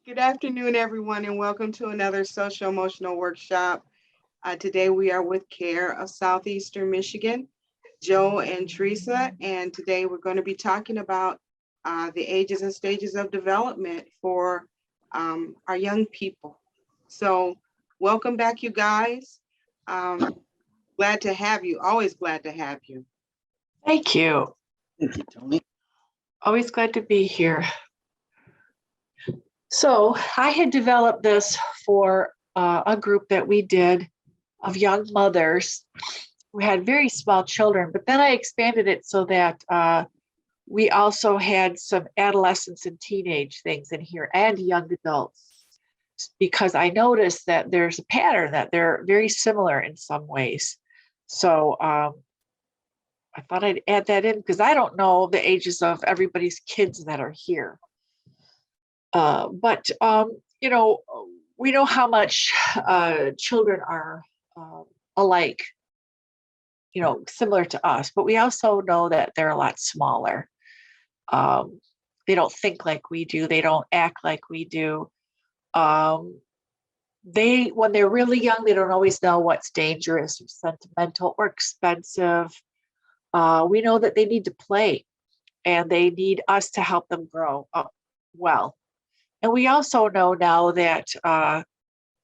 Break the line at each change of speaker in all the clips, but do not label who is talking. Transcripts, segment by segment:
Good afternoon, everyone, and welcome to another social emotional workshop. Today we are with CARE of Southeastern Michigan, Joe and Teresa, and today we're going to be talking about the ages and stages of development for our young people. So welcome back, you guys. Glad to have you, always glad to have you.
Thank you.
Thank you, Tony.
Always glad to be here. So I had developed this for a group that we did of young mothers who had very small children, but then I expanded it so that we also had some adolescents and teenage things in here and young adults, because I noticed that there's a pattern that they're very similar in some ways. So I thought I'd add that in because I don't know the ages of everybody's kids that are here. But we know how much children are alike, similar to us, but we also know that they're a lot smaller. They don't think like we do. They don't act like we do. When they're really young, they don't always know what's dangerous or sentimental or expensive. We know that they need to play and they need us to help them grow up well. And we also know now that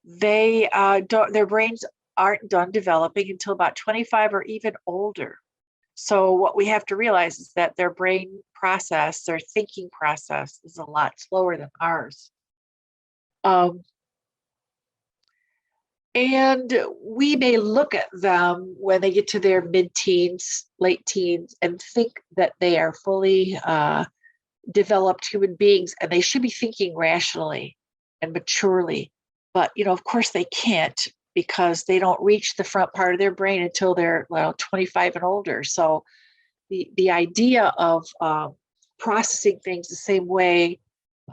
their brains aren't done developing until about 25 or even older. So what we have to realize is that their brain process, their thinking process, is a lot slower than ours. And we may look at them when they get to their mid-teens, late teens, and think that they are fully developed human beings and they should be thinking rationally and maturely. But, of course they can't, because they don't reach the front part of their brain until they're 25 and older. So the idea of processing things the same way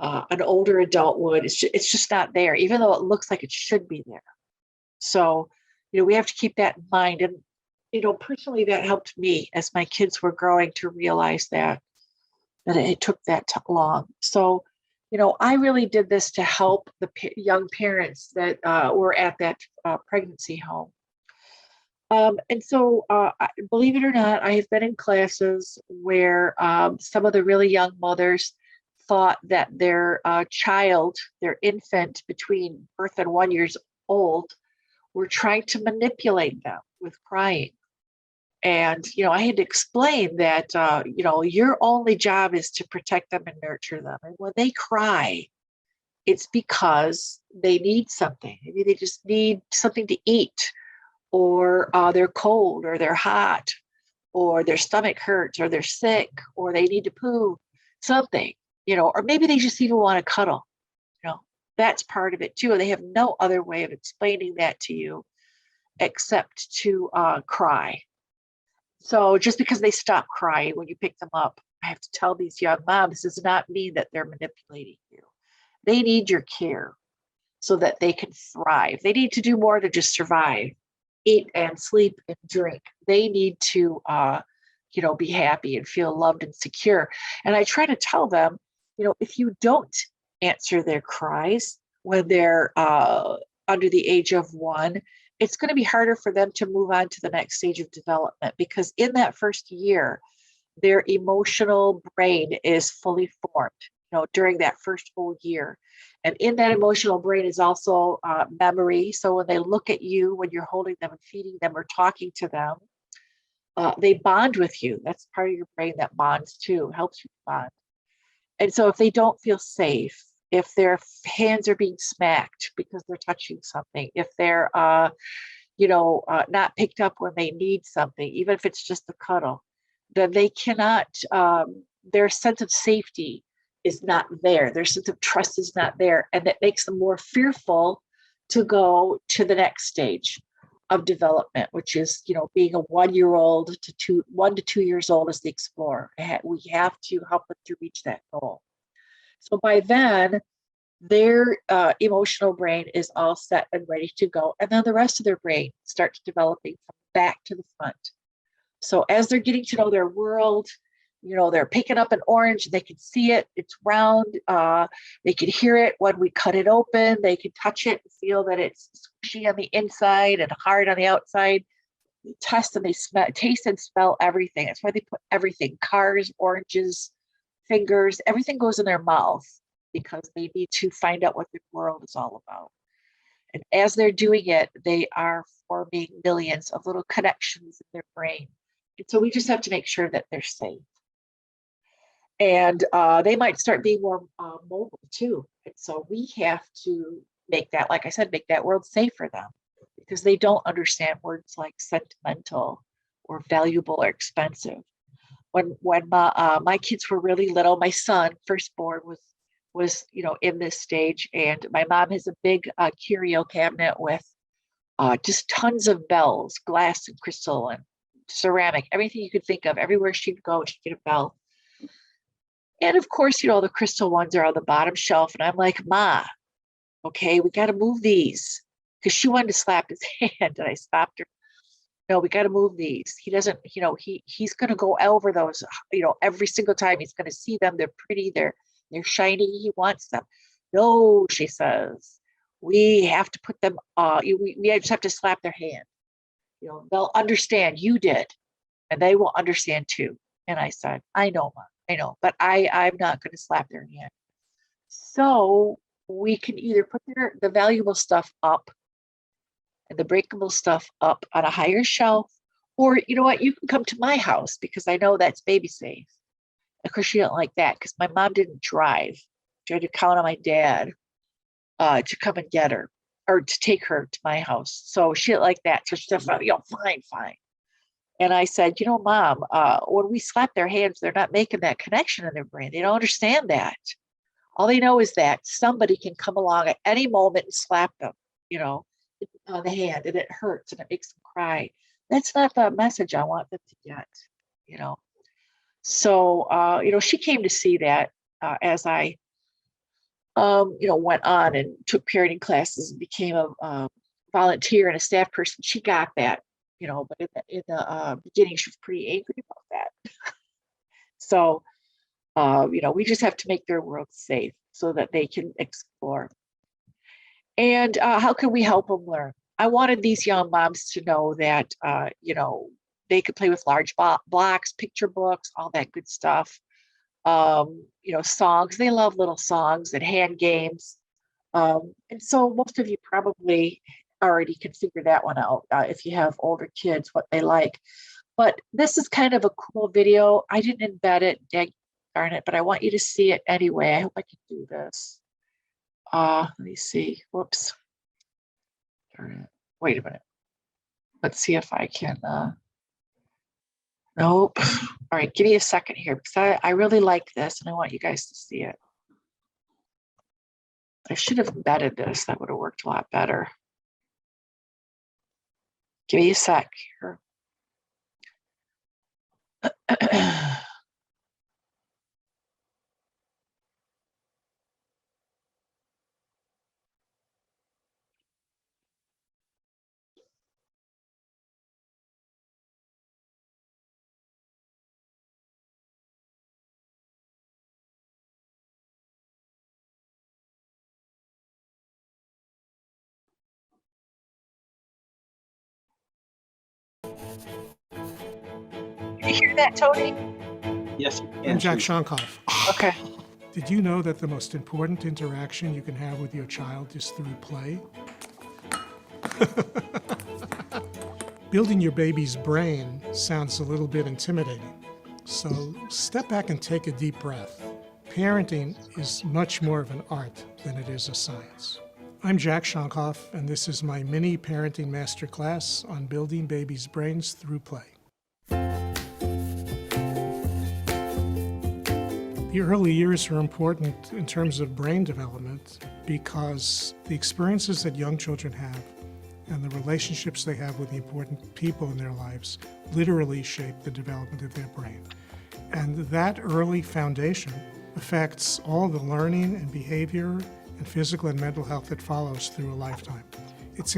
an older adult would, it's just not there, even though it looks like it should be there. So, we have to keep that in mind. And, personally, that helped me as my kids were growing to realize that it took that long. So, I really did this to help the young parents that were at that pregnancy home. And so, believe it or not, I have been in classes where some of the really young mothers thought that their child, their infant between birth and 1 year old, were trying to manipulate them with crying. And, I had to explain that, your only job is to protect them and nurture them. And when they cry, it's because they need something. Maybe they just need something to eat, or they're cold, or they're hot, or their stomach hurts, or they're sick, or they need to poo, something, or maybe they just even want to cuddle. That's part of it too. They have no other way of explaining that to you except to cry. So just because they stop crying when you pick them up, I have to tell these young moms, this does not mean that they're manipulating you. They need your care so that they can thrive. They need to do more than just survive, eat and sleep and drink. They need to, be happy and feel loved and secure. And I try to tell them, if you don't answer their cries when they're under the age of 1, it's going to be harder for them to move on to the next stage of development, because in that first year, their emotional brain is fully formed, during that first whole year. And in that emotional brain is also memory. So when they look at you, when you're holding them and feeding them or talking to them, they bond with you. That's part of your brain that bonds too, helps you bond. And so if they don't feel safe, if their hands are being smacked because they're touching something, if they're, not picked up when they need something, even if it's just a cuddle, then they cannot, their sense of safety is not there. Their sense of trust is not there. And that makes them more fearful to go to the next stage of development, which is, being a 1 year old to 1 to 2 years old as the explorer. We have to help them to reach that goal. So by then, their emotional brain is all set and ready to go. And then the rest of their brain starts developing from back to the front. So as they're getting to know their world, they're picking up an orange, they can see it, it's round, they can hear it when we cut it open, they can touch it and feel that it's squishy on the inside and hard on the outside. They test and they smell, taste and smell everything. That's why they put everything, cars, oranges, fingers, everything goes in their mouth because they need to find out what the world is all about. And as they're doing it, they are forming millions of little connections in their brain. And so we just have to make sure that they're safe. And they might start being more mobile too. And so we have to make that, like I said, make that world safe for them because they don't understand words like sentimental or valuable or expensive. When my kids were really little, my son, firstborn, was in this stage, and my mom has a big curio cabinet with just tons of bells, glass and crystal and ceramic, everything you could think of. Everywhere she'd go, she'd get a bell. And of course, the crystal ones are on the bottom shelf. And I'm like, Ma, okay, we got to move these, because she wanted to slap his hand, and I stopped her. No, we got to move these. He doesn't, he's going to go over those, every single time. He's going to see them. They're pretty. They're shiny. He wants them. No, she says, we have to put them, we just have to slap their hand. They'll understand you did, and they will understand too. And I said, I know, Mom, I know, but I'm not going to slap their hand. So we can either put the valuable stuff up and the breakable stuff up on a higher shelf, or you know what, you can come to my house because I know that's baby safe. Of course, she didn't like that because my mom didn't drive. She had to count on my dad to come and get her or to take her to my house. So she didn't like that. So she said, fine. And I said, Mom, when we slap their hands, they're not making that connection in their brain. They don't understand that. All they know is that somebody can come along at any moment and slap them, on the hand, and it hurts and it makes them cry. That's not the message I want them to get, So, she came to see that as I, went on and took parenting classes and became a volunteer and a staff person. She got that, but in the beginning, she was pretty angry about that. So, we just have to make their world safe so that they can explore. And how can we help them learn? I wanted these young moms to know that, they could play with large blocks, picture books, all that good stuff. Songs. They love little songs and hand games. And so most of you probably already can figure that one out if you have older kids, what they like. But this is kind of a cool video. I didn't embed it, darn it, but I want you to see it anyway. I hope I can do this. Let me see. Whoops. Darn it. Wait a minute. Let's see if I can. Nope. All right, give me a second here because I really like this and I want you guys to see it. I should have embedded this. That would have worked a lot better. Give me a sec here. Did you hear that, Tony?
Yes, you can.
I'm Jack Shonkoff.
Okay.
Did you know that the most important interaction you can have with your child is through play? Building your baby's brain sounds a little bit intimidating. So step back and take a deep breath. Parenting is much more of an art than it is a science. I'm Jack Shonkoff, and this is my mini parenting masterclass on building babies' brains through play. The early years are important in terms of brain development because the experiences that young children have and the relationships they have with the important people in their lives literally shape the development of their brain. And that early foundation affects all the learning and behavior and physical and mental health that follows through a lifetime. It's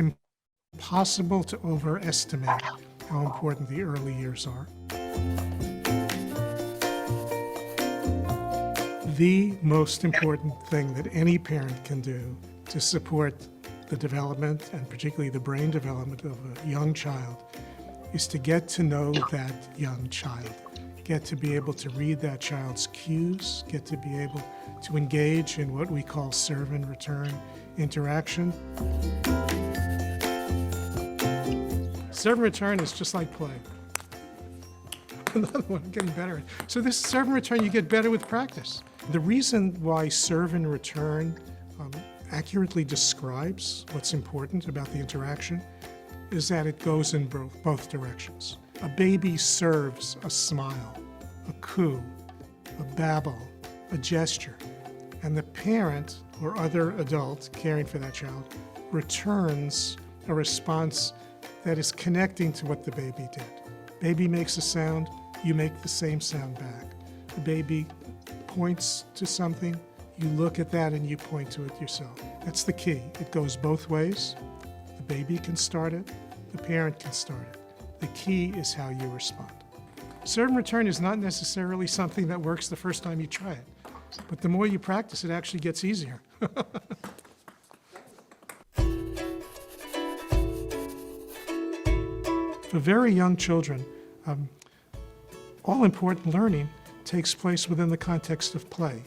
impossible to overestimate how important the early years are. the most important thing that any parent can do to support the development, and particularly the brain development of a young child, is to get to know that young child, get to be able to read that child's cues, get to be able to engage in what we call serve and return interaction. Serve and return is just like play. Another one, getting better. So this serve and return, you get better with practice. The reason why serve and return accurately describes what's important about the interaction is that it goes in both directions. A baby serves a smile, a coo, a babble, a gesture, and the parent or other adult caring for that child returns a response that is connecting to what the baby did. Baby makes a sound, you make the same sound back. The baby points to something, you look at that and you point to it yourself. That's the key. It goes both ways. The baby can start it, the parent can start it. The key is how you respond. Serve and return is not necessarily something that works the first time you try it, but the more you practice, it actually gets easier. For very young children, all important learning takes place within the context of play.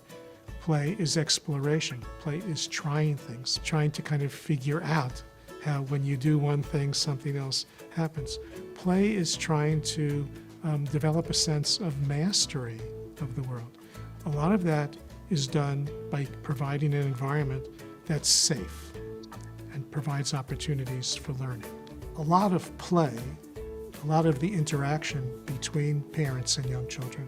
Play is exploration. Play is trying things, trying to kind of figure out how when you do one thing, something else happens. Play is trying to develop a sense of mastery of the world. A lot of that is done by providing an environment that's safe and provides opportunities for learning. A lot of play, a lot of the interaction between parents and young children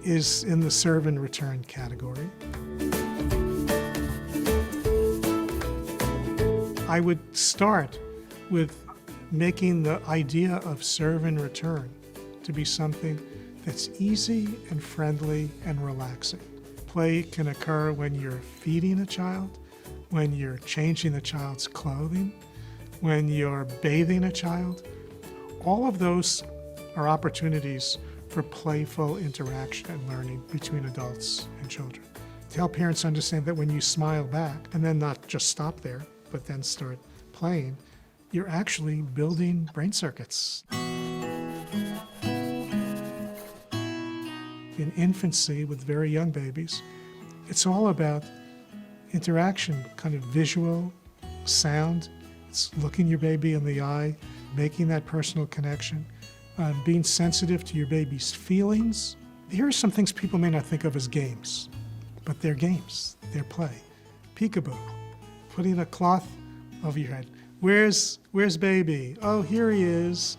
is in the serve and return category. I would start with making the idea of serve and return to be something that's easy and friendly and relaxing. Play can occur when you're feeding a child, when you're changing the child's clothing, when you're bathing a child. All of those are opportunities for playful interaction and learning between adults and children. To help parents understand that when you smile back, and then not just stop there, but then start playing, you're actually building brain circuits. In infancy with very young babies, it's all about interaction, kind of visual, sound. It's looking your baby in the eye, making that personal connection, being sensitive to your baby's feelings. Here are some things people may not think of as games, but they're games, they're play. Peekaboo, putting a cloth over your head. Where's baby? Oh, here he is.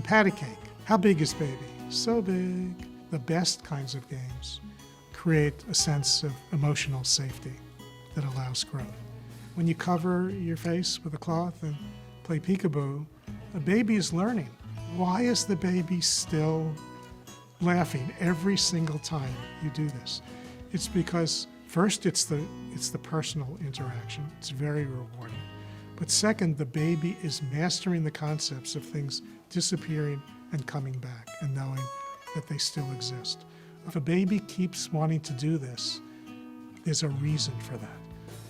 Patty cake. How big is baby? So big. The best kinds of games create a sense of emotional safety that allows growth. When you cover your face with a cloth and play peekaboo, a baby is learning. Why is the baby still laughing every single time you do this? It's because first, it's the personal interaction. It's very rewarding. But second, the baby is mastering the concepts of things disappearing and coming back and knowing that they still exist. If a baby keeps wanting to do this, there's a reason for that.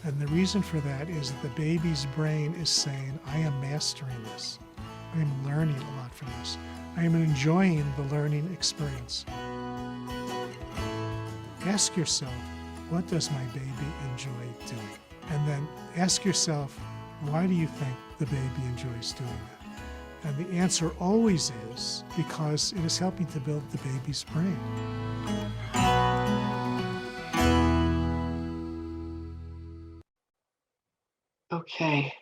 And the reason for that is that the baby's brain is saying, I am mastering this. I am learning a lot from this. I am enjoying the learning experience. Ask yourself, what does my baby enjoy doing? And then ask yourself, why do you think the baby enjoys doing that? And the answer always is because it is helping to build the baby's brain.
Okay.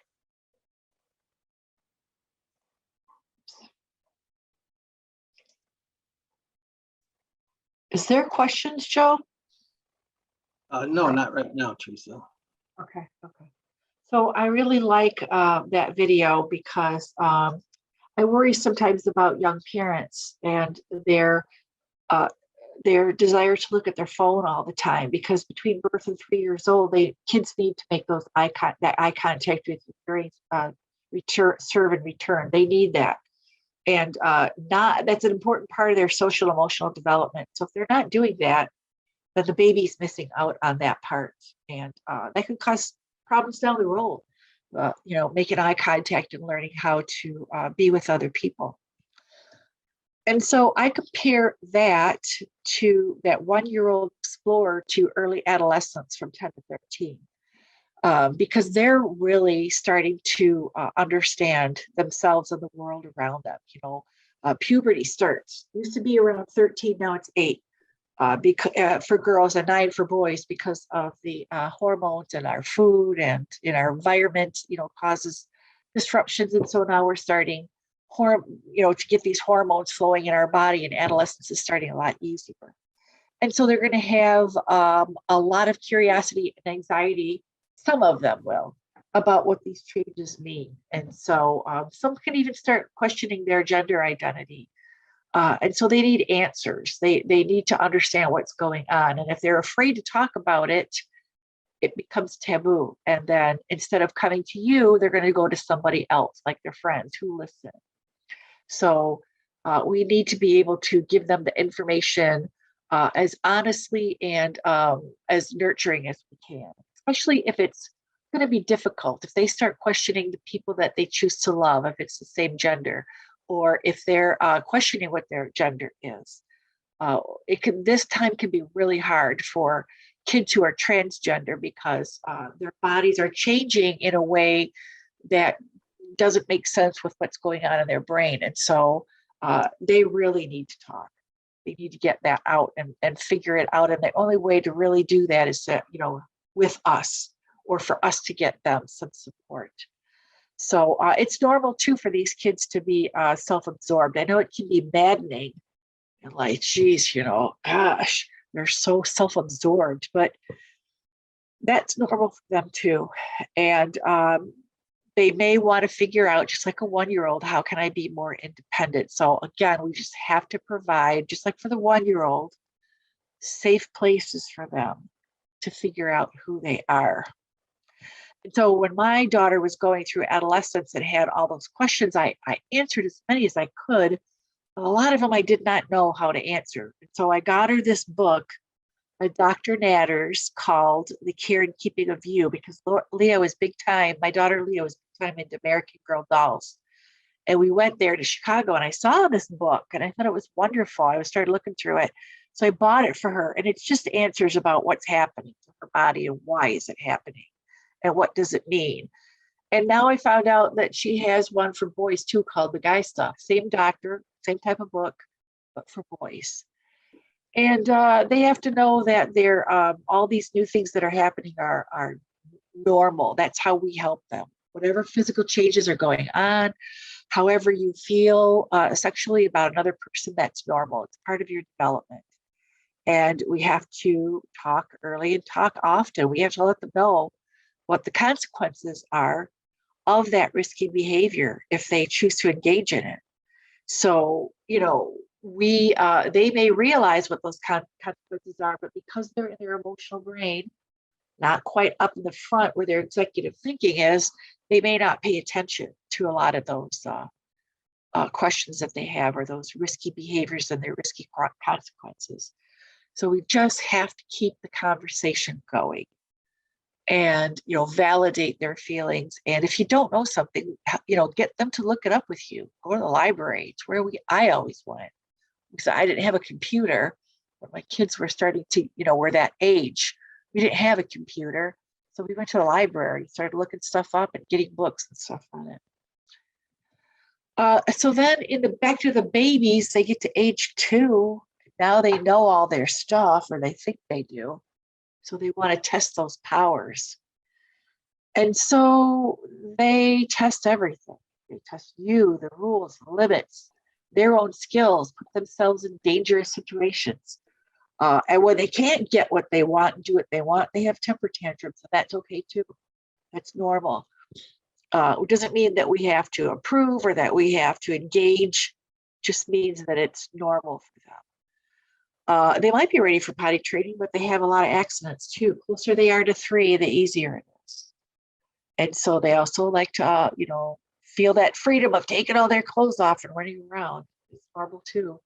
Is there questions, Joe?
No, not right now, Teresa.
Okay. So I really like that video because I worry sometimes about young parents and their desire to look at their phone all the time, because between birth and 3 years old, kids need to make those eye contact with during serve and return. They need that, and that's an important part of their social emotional development. So if they're not doing that, then the baby's missing out on that part. And that can cause problems down the road, making eye contact and learning how to be with other people. And so I compare that to that 1-year-old explorer to early adolescence from 10 to 13. Because they're really starting to understand themselves and the world around them. Puberty starts. Used to be around 13, now it's 8 for girls and 9 for boys because of the hormones in our food and in our environment. Causes disruptions, and so now we're starting to get these hormones flowing in our body, and adolescence is starting a lot easier. And so they're going to have a lot of curiosity and anxiety. Some of them will, about what these changes mean. And so some can even start questioning their gender identity. And so they need answers. They need to understand what's going on. And if they're afraid to talk about it, it becomes taboo. And then instead of coming to you, they're going to go to somebody else, like their friends who listen. So we need to be able to give them the information as honestly and as nurturing as we can, especially if it's going to be difficult. If they start questioning the people that they choose to love, if it's the same gender, or if they're questioning what their gender is, this time can be really hard for kids who are transgender because their bodies are changing in a way that doesn't make sense with what's going on in their brain. And so they really need to talk. They need to get that out and figure it out. And the only way to really do that is that, with us, or for us to get them some support. So it's normal too for these kids to be self-absorbed. I know it can be maddening and like, geez, gosh, they're so self-absorbed, but that's normal for them too. And they may want to figure out, just like a 1-year-old, how can I be more independent? So again, we just have to provide, just like for the 1-year-old, safe places for them to figure out who they are. And so when my daughter was going through adolescence and had all those questions, I answered as many as I could, but a lot of them I did not know how to answer. And so I got her this book by Dr. Natters called The Care and Keeping of You, because Leah was big time. My daughter Leah was big time into American Girl dolls. And we went there to Chicago and I saw this book and I thought it was wonderful. I started looking through it. So I bought it for her, and it's just answers about what's happening to her body and why is it happening and what does it mean. And now I found out that she has one for boys too called The Guy Stuff. Same doctor, same type of book, but for boys. And they have to know that they're all these new things that are happening are normal. That's how we help them. Whatever physical changes are going on, however you feel sexually about another person, that's normal. It's part of your development. And we have to talk early and talk often. We have to let them know what the consequences are of that risky behavior if they choose to engage in it. So, they may realize what those consequences are, but because they're in their emotional brain, not quite up in the front where their executive thinking is, they may not pay attention to a lot of those questions that they have, or those risky behaviors and their risky consequences. So we just have to keep the conversation going and, validate their feelings. And if you don't know something, get them to look it up with you. Go to the library. It's where I always went, because I didn't have a computer when my kids were starting to, were that age. We didn't have a computer. So we went to the library, started looking stuff up and getting books and stuff on it. So then back to the babies, they get to age 2. Now they know all their stuff, or they think they do. So they want to test those powers. And so they test everything. They test you, the rules, the limits, their own skills, put themselves in dangerous situations. And when they can't get what they want and do what they want, they have temper tantrums, and that's okay too. That's normal. It doesn't mean that we have to approve or that we have to engage. Just means that it's normal for them. They might be ready for potty training, but they have a lot of accidents too. The closer they are to 3, the easier it is. And so they also like to, feel that freedom of taking all their clothes off and running around. It's normal too.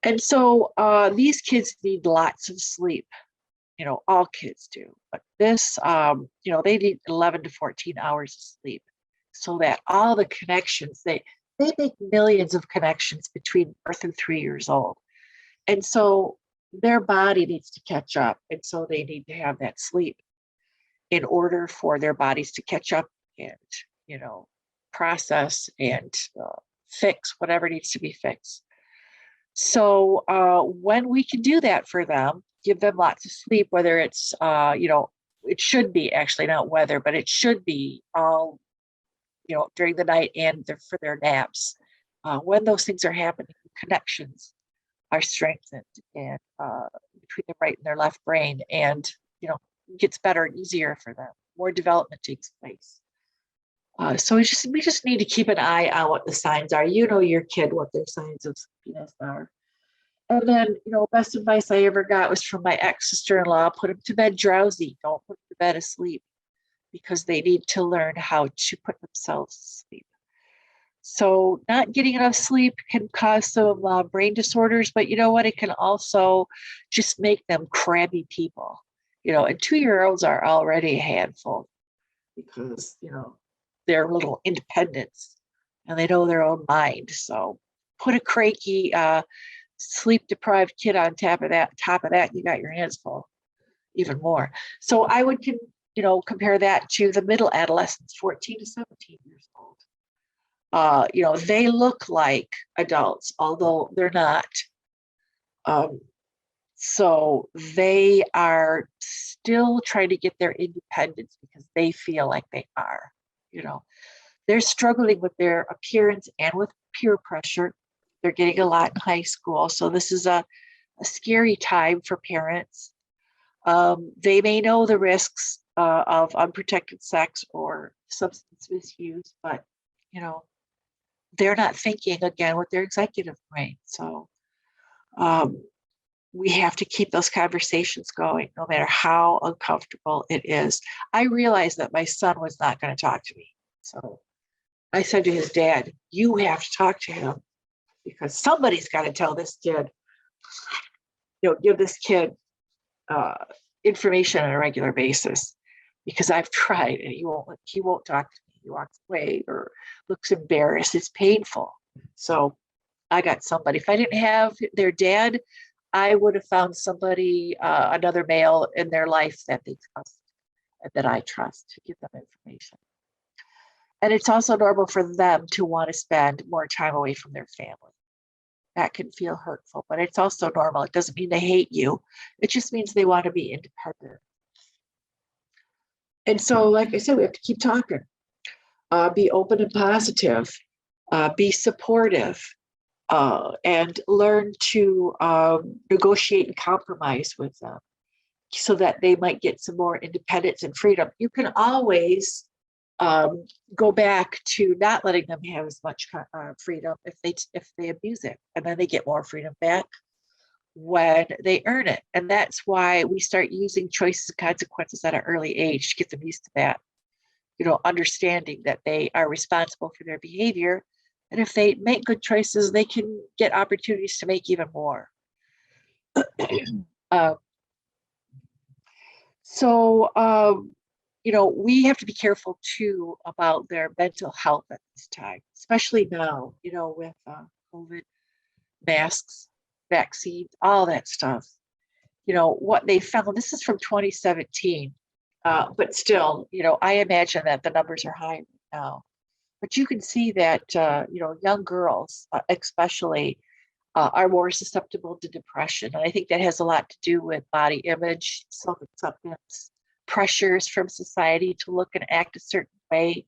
And so these kids need lots of sleep. All kids do, but this, they need 11 to 14 hours of sleep so that all the connections, they make millions of connections between birth and 3 years old. And so their body needs to catch up. And so they need to have that sleep in order for their bodies to catch up and, process and fix whatever needs to be fixed. So when we can do that for them, give them lots of sleep, whether it's, it should be actually not whether, but it should be all, during the night and for their naps. When those things are happening, connections are strengthened and between the right and their left brain, and, it gets better and easier for them. More development takes place. So we just need to keep an eye on what the signs are. Your kid, what their signs of sleepiness are. And then, best advice I ever got was from my ex-sister-in-law: put them to bed drowsy. Don't put them to bed asleep, because they need to learn how to put themselves to sleep. So not getting enough sleep can cause some brain disorders, but you know what? It can also just make them crabby people. And 2-year-olds are already a handful because, they're little independents and they know their own mind. So put a cranky, sleep-deprived kid on top of that, you got your hands full, even more. So I would, compare that to the middle adolescents, 14 to 17 years old. They look like adults, although they're not. So they are still trying to get their independence because they feel like they are. They're struggling with their appearance and with peer pressure. They're getting a lot in high school. So this is a scary time for parents. They may know the risks of unprotected sex or substance misuse, but, they're not thinking again with their executive brain. So we have to keep those conversations going, no matter how uncomfortable it is. I realized that my son was not going to talk to me. So I said to his dad, you have to talk to him, because somebody's got to tell this kid, give this kid information on a regular basis, because I've tried and he won't talk to me. He walks away or looks embarrassed. It's painful. So I got somebody. If I didn't have their dad, I would have found somebody, another male in their life that they trust and that I trust, to give them information. And it's also normal for them to want to spend more time away from their family. That can feel hurtful, but it's also normal. It doesn't mean they hate you. It just means they want to be independent. And so, like I said, we have to keep talking. Be open and positive. Be supportive. And learn to negotiate and compromise with them so that they might get some more independence and freedom. You can always go back to not letting them have as much freedom if they abuse it, and then they get more freedom back when they earn it. And that's why we start using choices and consequences at an early age to get them used to that, understanding that they are responsible for their behavior. And if they make good choices, they can get opportunities to make even more. We have to be careful too about their mental health at this time, especially now, with COVID, masks, vaccines, all that stuff. What they found, this is from 2017, but still, I imagine that the numbers are high now. But you can see that, young girls, especially, are more susceptible to depression. And I think that has a lot to do with body image, self-acceptance, pressures from society to look and act a certain way.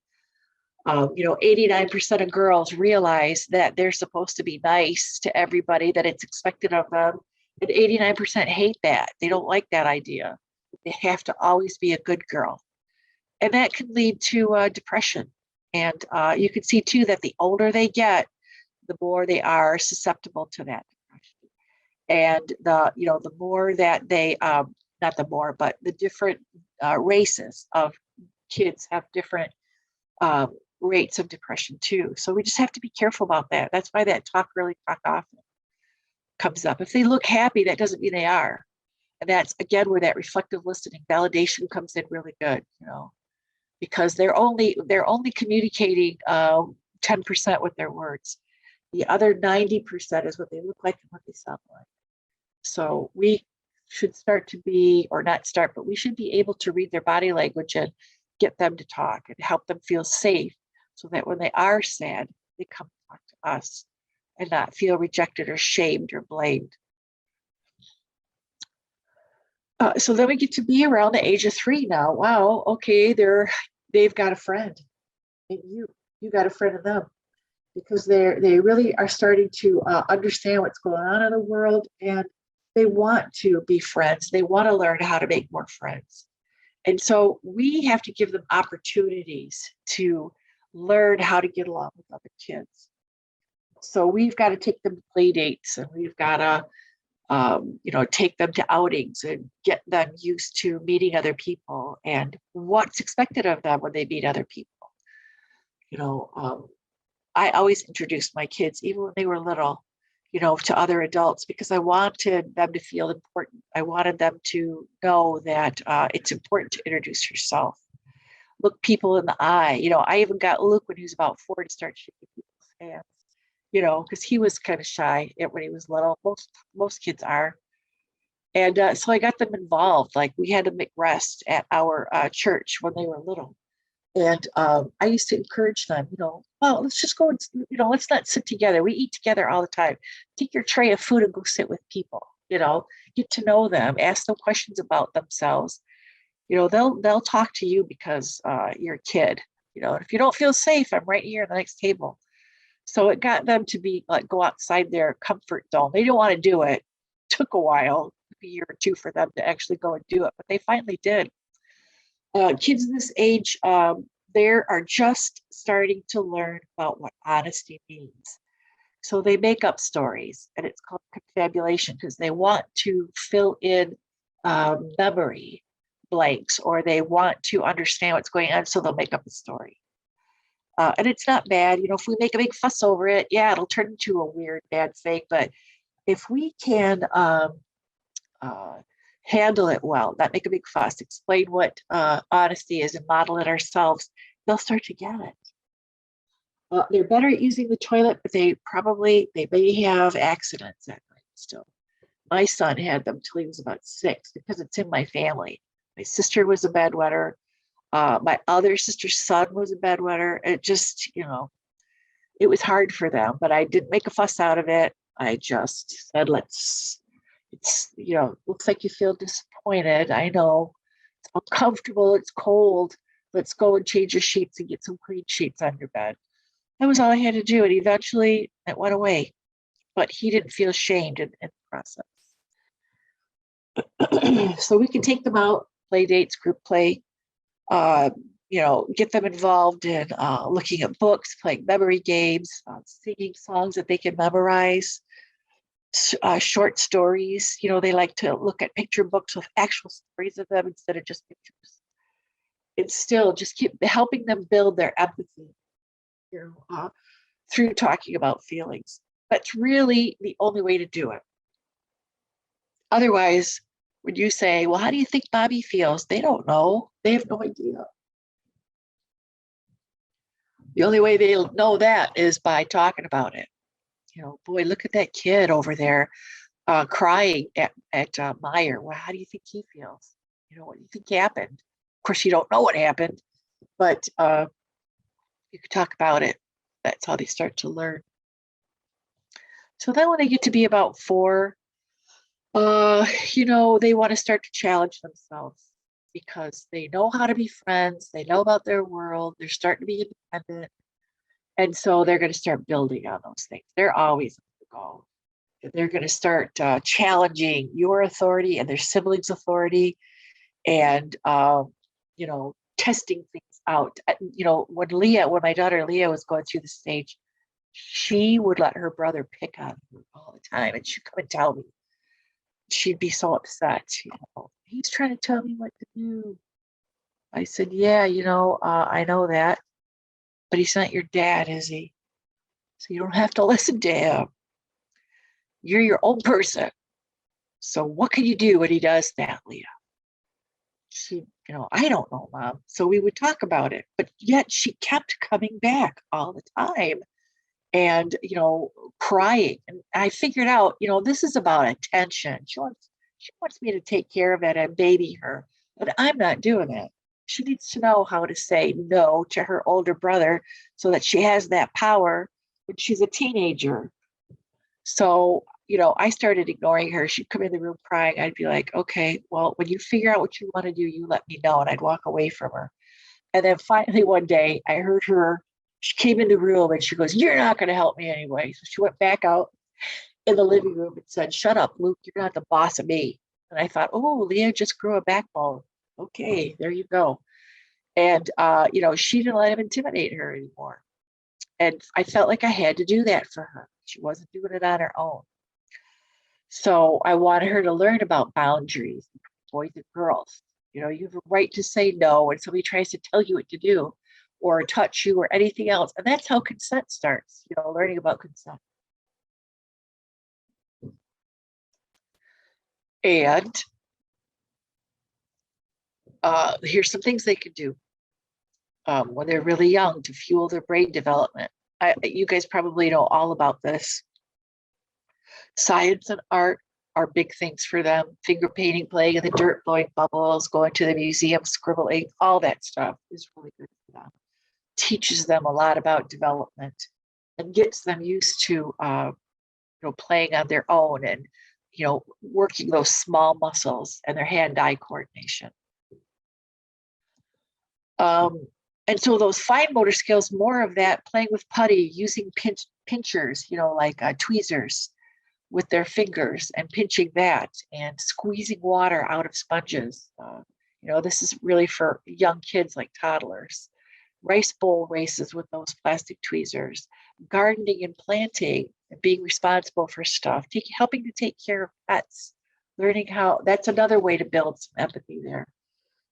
89% of girls realize that they're supposed to be nice to everybody, that it's expected of them. And 89% hate that. They don't like that idea. They have to always be a good girl. And that can lead to depression. And you can see too that the older they get, the more they are susceptible to that depression. And the more that they, not the more, but the different races of kids have different rates of depression too. So we just have to be careful about that. That's why that talk often. comes up. If they look happy, that doesn't mean they are. And that's again where that reflective listening validation comes in really good, because they're only communicating 10% with their words. The other 90% is what they look like and what they sound like. So we should start to be, or not start, but we should be able to read their body language and get them to talk and help them feel safe so that when they are sad, they come talk to us and not feel rejected or shamed or blamed. So then we get to be around the age of 3 now. Wow, okay, they've got a friend, and you got a friend of them, because they really are starting to understand what's going on in the world, and they want to be friends. They want to learn how to make more friends. And so we have to give them opportunities to learn how to get along with other kids. So we've got to take them to play dates, and we've got to take them to outings and get them used to meeting other people and what's expected of them when they meet other people. I always introduced my kids, even when they were little, to other adults, because I wanted them to feel important. I wanted them to know that it's important to introduce yourself. Look people in the eye. I even got Luke when he was about 4 to start shaking people's hands, because he was kind of shy when he was little. Most kids are. And so I got them involved. Like, we had a McRest at our church when they were little. And I used to encourage them, well, let's just go and, let's not sit together. We eat together all the time. Take your tray of food and go sit with people, get to know them, ask them questions about themselves. They'll talk to you because you're a kid, if you don't feel safe, I'm right here at the next table. So it got them to be like, go outside their comfort zone. They didn't want to do it. It took a while, a year or two, for them to actually go and do it, but they finally did. Kids this age, they are just starting to learn about what honesty means. So they make up stories, and it's called confabulation, because they want to fill in memory blanks, or they want to understand what's going on, so they'll make up a story. And it's not bad, if we make a big fuss over it, yeah, it'll turn into a weird, bad thing. But if we can handle it well, not make a big fuss, explain what honesty is and model it ourselves, they'll start to get it. They're better at using the toilet, but they may have accidents at night still. My son had them till he was about 6, because it's in my family. My sister was a bedwetter. My other sister's son was a bedwetter. It just, it was hard for them, but I didn't make a fuss out of it. I just said, looks like you feel disappointed. I know it's uncomfortable. It's cold. Let's go and change your sheets and get some clean sheets on your bed. That was all I had to do. And eventually it went away, but he didn't feel shamed in the process. So we can take them out, play dates, group play, get them involved in looking at books, playing memory games, singing songs that they can memorize, short stories. They like to look at picture books with actual stories of them instead of just pictures. And still just keep helping them build their empathy, through talking about feelings. That's really the only way to do it. Otherwise, when you say, well, how do you think Bobby feels? They don't know. They have no idea. The only way they'll know that is by talking about it. Boy, look at that kid over there crying at Meyer. Well, how do you think he feels? What do you think happened? Of course, you don't know what happened, but you can talk about it. That's how they start to learn. So then when they get to be about 4, they want to start to challenge themselves, because they know how to be friends. They know about their world. They're starting to be independent. And so they're going to start building on those things. They're always on the go. They're going to start challenging your authority and their siblings' authority, and, testing things out. When my daughter Leah was going through the stage, she would let her brother pick on her all the time, and she'd come and tell me. She'd be so upset. He's trying to tell me what to do. I said, yeah, I know that, but he's not your dad, is he? So you don't have to listen to him. You're your own person. So what can you do when he does that, Leah? I don't know, Mom. So we would talk about it, but yet she kept coming back all the time and, crying. And I figured out, this is about attention. She wants me to take care of it and baby her, but I'm not doing it. She needs to know how to say no to her older brother so that she has that power when she's a teenager. So, I started ignoring her. She'd come in the room crying. I'd be like, okay, well, when you figure out what you want to do, you let me know. And I'd walk away from her. And then finally one day I heard her, she came in the room and she goes, you're not going to help me anyway. So she went back out in the living room and said, shut up, Luke, you're not the boss of me. And I thought, oh, Leah just grew a backbone. Okay, there you go. And, she didn't let him intimidate her anymore. And I felt like I had to do that for her. She wasn't doing it on her own. So I wanted her to learn about boundaries, boys and girls. You have a right to say no when somebody tries to tell you what to do or touch you or anything else. And that's how consent starts, learning about consent. And here's some things they could do when they're really young to fuel their brain development. You guys probably know all about this. Science and art are big things for them. Finger painting, playing in the dirt, blowing bubbles, going to the museum, scribbling, all that stuff is really good for them. Teaches them a lot about development and gets them used to, playing on their own and, working those small muscles and their hand-eye coordination. And so those fine motor skills, more of that, playing with putty, using pinchers, like tweezers with their fingers and pinching that and squeezing water out of sponges. This is really for young kids like toddlers. Rice bowl races with those plastic tweezers, gardening and planting, and being responsible for stuff, helping to take care of pets, learning how, that's another way to build some empathy there,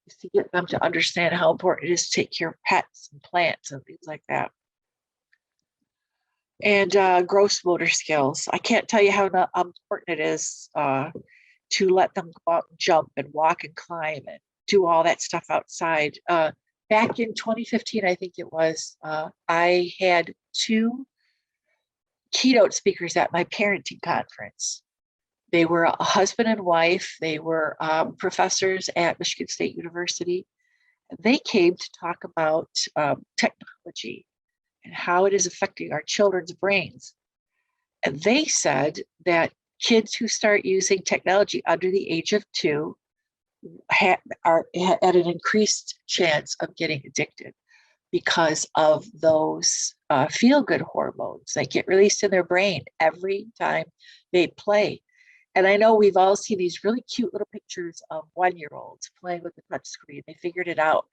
is to get them to understand how important it is to take care of pets and plants and things like that. And gross motor skills. I can't tell you how important it is to let them go out and jump and walk and climb and do all that stuff outside. Back in 2015, I think it was, I had 2 keynote speakers at my parenting conference. They were a husband and wife. They were professors at Michigan State University. They came to talk about technology and how it is affecting our children's brains. And they said that kids who start using technology under the age of 2 are at an increased chance of getting addicted because of those feel-good hormones that get released in their brain every time they play. And I know we've all seen these really cute little pictures of 1-year-olds playing with the touch screen. They figured it out.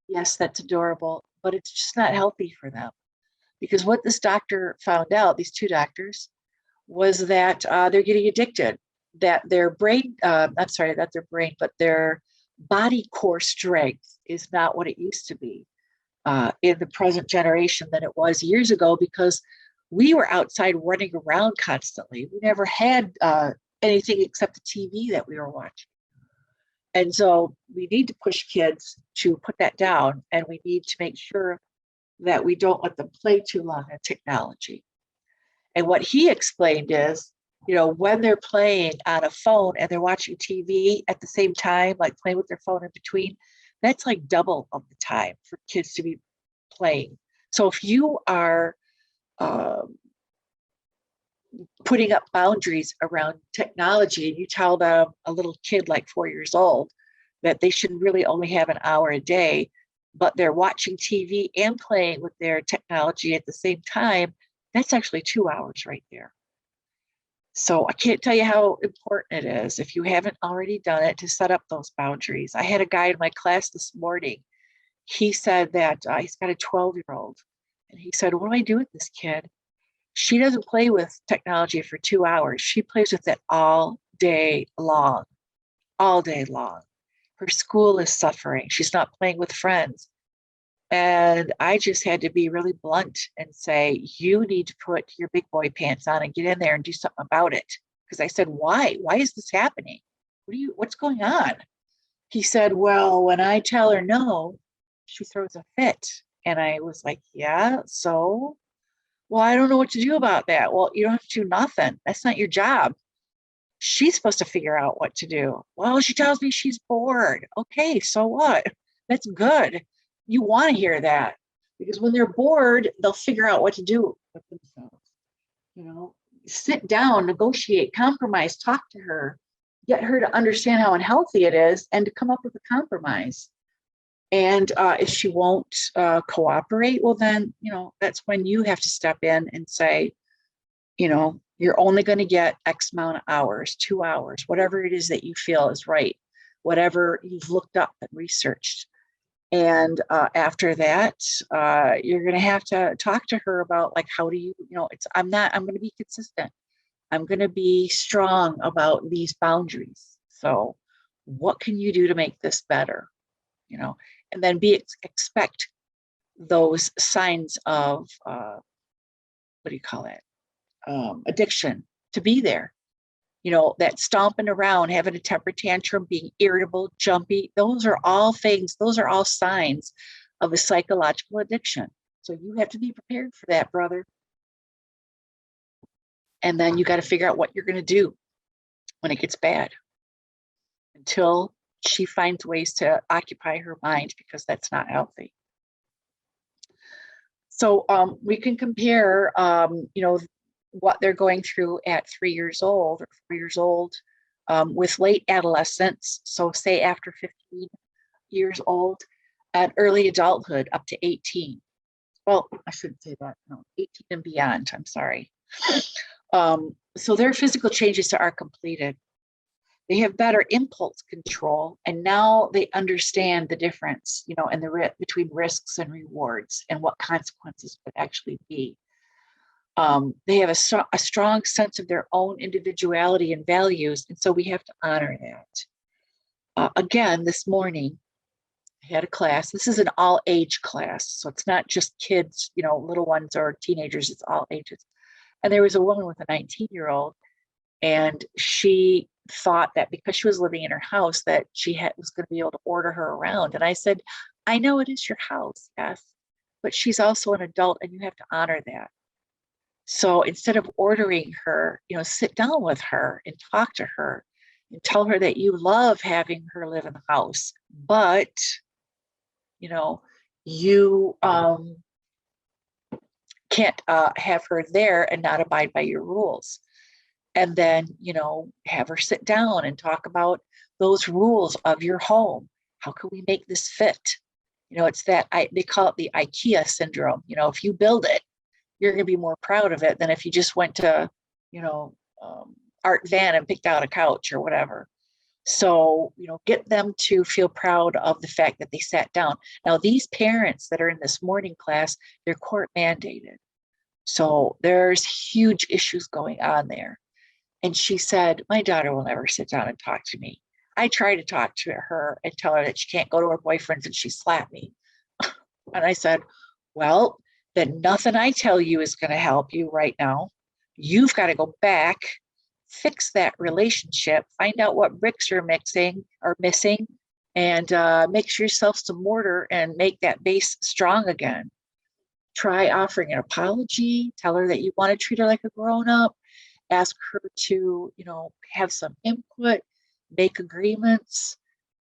Yes, that's adorable, but it's just not healthy for them. Because what this doctor found out, these 2 doctors, was that they're getting addicted, that their brain, not their brain, but their body core strength is not what it used to be in the present generation than it was years ago, because we were outside running around constantly. We never had anything except the TV that we were watching. And so we need to push kids to put that down, and we need to make sure that we don't let them play too long on technology. And what he explained is, when they're playing on a phone and they're watching TV at the same time, like playing with their phone in between, that's like double of the time for kids to be playing. So if you are putting up boundaries around technology and you tell them, a little kid like 4 years old, that they should really only have an hour a day, but they're watching TV and playing with their technology at the same time, that's actually 2 hours right there. So I can't tell you how important it is, if you haven't already done it, to set up those boundaries. I had a guy in my class this morning. He said that he's got a 12-year-old. And he said, what do I do with this kid? She doesn't play with technology for 2 hours. She plays with it all day long, all day long. Her school is suffering. She's not playing with friends. And I just had to be really blunt and say, you need to put your big boy pants on and get in there and do something about it. Because I said, why? Why is this happening? What's going on? He said, well, when I tell her no, she throws a fit. And I was like, yeah, so? Well, I don't know what to do about that. Well, you don't have to do nothing. That's not your job. She's supposed to figure out what to do. Well, she tells me she's bored. Okay, so what? That's good. You want to hear that, because when they're bored, they'll figure out what to do with themselves. You know, sit down, negotiate, compromise, talk to her, get her to understand how unhealthy it is and to come up with a compromise. And if she won't cooperate, well, then, you know, that's when you have to step in and say, you know, you're only going to get X amount of hours, 2 hours, whatever it is that you feel is right, whatever you've looked up and researched. And after that, you're going to have to talk to her about, like, how do you, you know, I'm going to be consistent. I'm going to be strong about these boundaries. So what can you do to make this better? You know, and then expect those signs of, what do you call it? Addiction to be there. You know, that stomping around, having a temper tantrum, being irritable, jumpy, those are all things, those are all signs of a psychological addiction. So you have to be prepared for that, brother. And then you got to figure out what you're going to do when it gets bad, until she finds ways to occupy her mind, because that's not healthy. So we can compare, you know, what they're going through at 3 years old or 4 years old with late adolescence. So say after 15 years old, and early adulthood up to 18. Well, I shouldn't say that. No, 18 and beyond. I'm sorry. So their physical changes are completed. They have better impulse control, and now they understand the difference, you know, and between risks and rewards and what consequences would actually be. They have a strong sense of their own individuality and values, and so we have to honor that. Again, this morning, I had a class. This is an all-age class, so it's not just kids, you know, little ones or teenagers, it's all ages. And there was a woman with a 19-year-old, and she thought that because she was living in her house that she was going to be able to order her around. And I said, I know it is your house, yes, but she's also an adult and you have to honor that. So instead of ordering her, you know, sit down with her and talk to her and tell her that you love having her live in the house, but, you know, you can't have her there and not abide by your rules. And then, you know, have her sit down and talk about those rules of your home. How can we make this fit? You know, it's that they call it the IKEA syndrome. You know, if you build it, you're going to be more proud of it than if you just went to, you know, Art Van and picked out a couch or whatever. So, you know, get them to feel proud of the fact that they sat down. Now, these parents that are in this morning class, they're court mandated. So there's huge issues going on there. And she said, my daughter will never sit down and talk to me. I try to talk to her and tell her that she can't go to her boyfriend's and she slapped me. And I said, well, then nothing I tell you is going to help you right now. You've got to go back, fix that relationship, find out what bricks you're missing, and mix yourself some mortar and make that base strong again. Try offering an apology, tell her that you want to treat her like a grown-up, ask her to, you know, have some input, make agreements.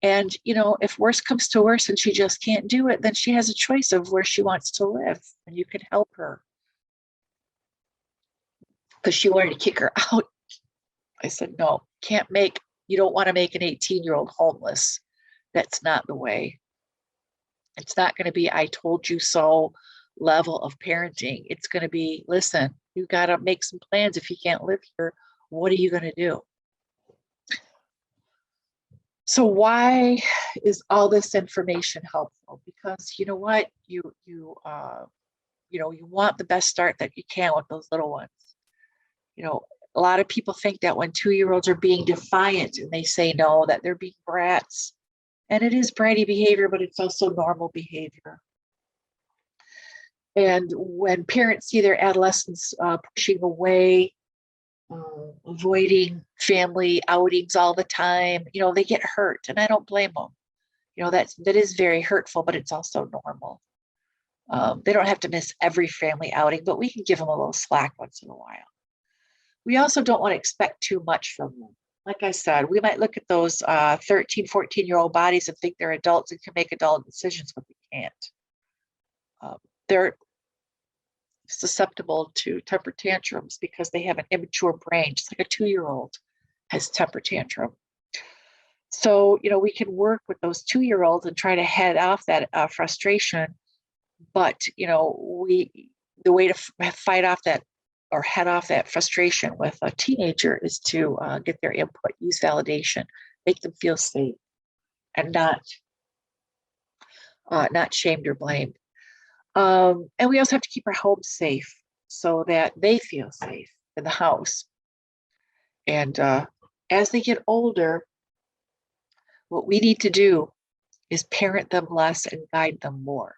And, you know, if worse comes to worse and she just can't do it, then she has a choice of where she wants to live and you can help her. Because she wanted to kick her out. I said, no, you don't want to make an 18-year-old homeless. That's not the way. It's not going to be, I told you so level of parenting. It's going to be, listen, you got to make some plans. If you can't live here, what are you going to do? So why is all this information helpful? Because you know what, you want the best start that you can with those little ones. You know, a lot of people think that when 2-year-olds are being defiant and they say no, that they're being brats. And it is bratty behavior, but it's also normal behavior. And when parents see their adolescents pushing away, avoiding family outings all the time, they get hurt, and I don't blame them. That is very hurtful, but it's also normal. They don't have to miss every family outing, but we can give them a little slack once in a while. We also don't want to expect too much from them. Like I said, we might look at those 13, 14-year-old bodies and think they're adults and can make adult decisions, but they can't. They're susceptible to temper tantrums because they have an immature brain, just like a 2-year-old has temper tantrum. So, we can work with those 2-year-olds and try to head off that frustration. But, the way to fight off that or head off that frustration with a teenager is to get their input, use validation, make them feel safe, and not shamed or blamed. And we also have to keep our home safe so that they feel safe in the house. And as they get older, what we need to do is parent them less and guide them more.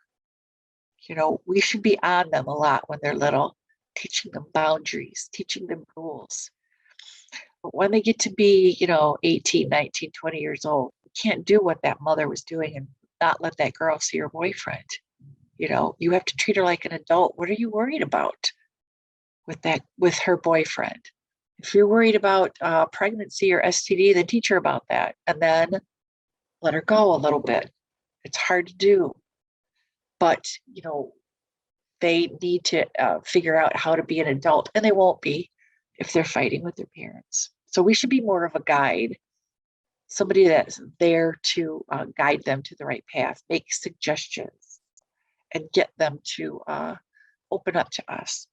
We should be on them a lot when they're little, teaching them boundaries, teaching them rules. But when they get to be, 18, 19, 20 years old, you can't do what that mother was doing and not let that girl see her boyfriend. You have to treat her like an adult. What are you worried about with her boyfriend? If you're worried about pregnancy or STD, then teach her about that, and then let her go a little bit. It's hard to do, but they need to figure out how to be an adult, and they won't be if they're fighting with their parents. So we should be more of a guide, somebody that's there to guide them to the right path, make suggestions, and get them to open up to us.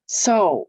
So,